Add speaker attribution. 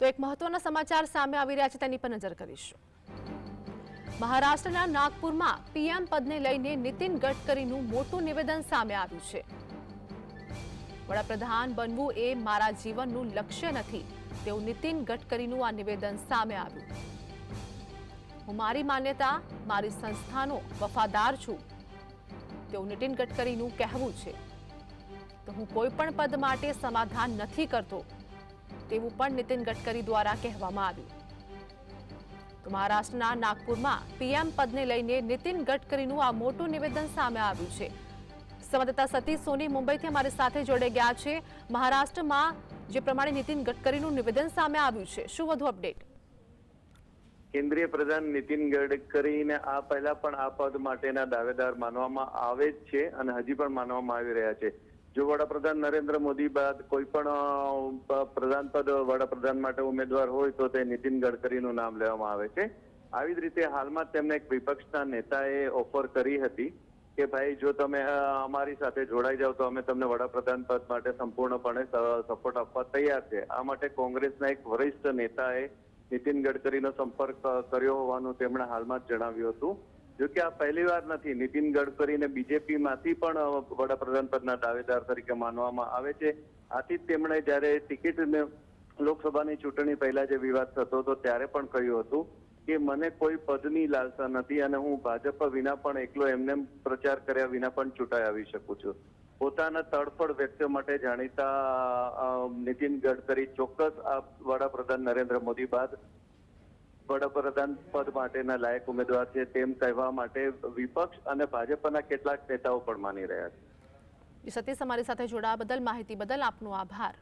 Speaker 1: એક મહત્વના સમાચાર સામે આવી રહ્યા છે તેની પર નજર કરીશું। મહારાષ્ટ્રના નાગપુરમાં પીએમ પદને લઈને નીતિન ગડકરીનું મોટું નિવેદન સામે આવ્યું છે। વડાપ્રધાન બનવું એ મારા જીવનનું લક્ષ્ય નથી તેવું નીતિન ગડકરીનું આ નિવેદન સામે આવ્યું। હું મારી માન્યતા મારી સંસ્થાનો વફાદાર છું તેવું નીતિન ગડકરીનું કહેવું છે। તો હું કોઈ પણ પદ માટે સમાધાન નથી કરતો તેવું પણ નીતિન ગડકરી દ્વારા કહેવામાં આવ્યું। તો મહારાષ્ટ્રના નાગપુરમાં પીએમ પદને લઈને નીતિન ગડકરીનું આ મોટું નિવેદન સામે આવ્યું છે। સંવાદદાતા સતીશ સોની મુંબઈથી અમારી સાથે જોડાઈ ગયા છે। મહારાષ્ટ્રમાં જે પ્રમાણે નીતિન ગડકરીનું નિવેદન સામે આવ્યું છે, શું વધુ અપડેટ?
Speaker 2: કેન્દ્રીય પ્રધાન નીતિન ગડકરીને આ પહેલા પણ આ પદ માટેના દાવેદાર માનવામાં આવે જ છે અને હજી પણ માનવામાં આવી રહ્યા છે। જો વડાપ્રધાન નરેન્દ્ર મોદી બાદ કોઈ પણ પ્રધાન પદ વડાપ્રધાન માટે ઉમેદવાર હોય તો તે નીતિન ગડકરીનું નામ લેવામાં આવે છે। આવી જ રીતે હાલમાં જ તેમને એક વિપક્ષના નેતાએ ઓફર કરી હતી કે ભાઈ જો તમે અમારી સાથે જોડાઈ જાવ તો અમે તમને વડાપ્રધાન પદ માટે સંપૂર્ણપણે સપોર્ટ આપવા તૈયાર છે। આ માટે કોંગ્રેસના એક વરિષ્ઠ નેતાએ નીતિન ગડકરીનો સંપર્ક કર્યો હોવાનું તેમણે હાલમાં જ જણાવ્યું હતું। જો કે આ પહેલીવાર નથી, નીતિન ગડકરીને બીજેપીમાંથી પણ વડાપ્રધાન પદના દાવેદાર તરીકે માનવામાં આવે છે। આથી જ તેમણે જ્યારે ટિકિટ લોકસભાની ચૂંટણી પહેલા જે વિવાદ થતો હતો ત્યારે પણ કહ્યું હતું કે મને કોઈ પદની લાલસા નથી અને હું ભાજપ વિના પણ એકલો એમને પ્રચાર કર્યા વિના પણ ચૂંટાઈ આવી શકું છું। પોતાના તડફડ વ્યક્તિઓ માટે જાણીતા નીતિન ગડકરી ચોક્કસ આ વડાપ્રધાન નરેન્દ્ર મોદી બાદ વડાપ્રધાન પદ માટેના લાયક ઉમેદવાર છે તેમ કહેવા માટે વિપક્ષ અને ભાજપના કેટલાક નેતાઓ પણ માની રહ્યા છે।
Speaker 1: સતીશ, અમારી સાથે જોડાવા બદલ, માહિતી બદલ આપનો આભાર।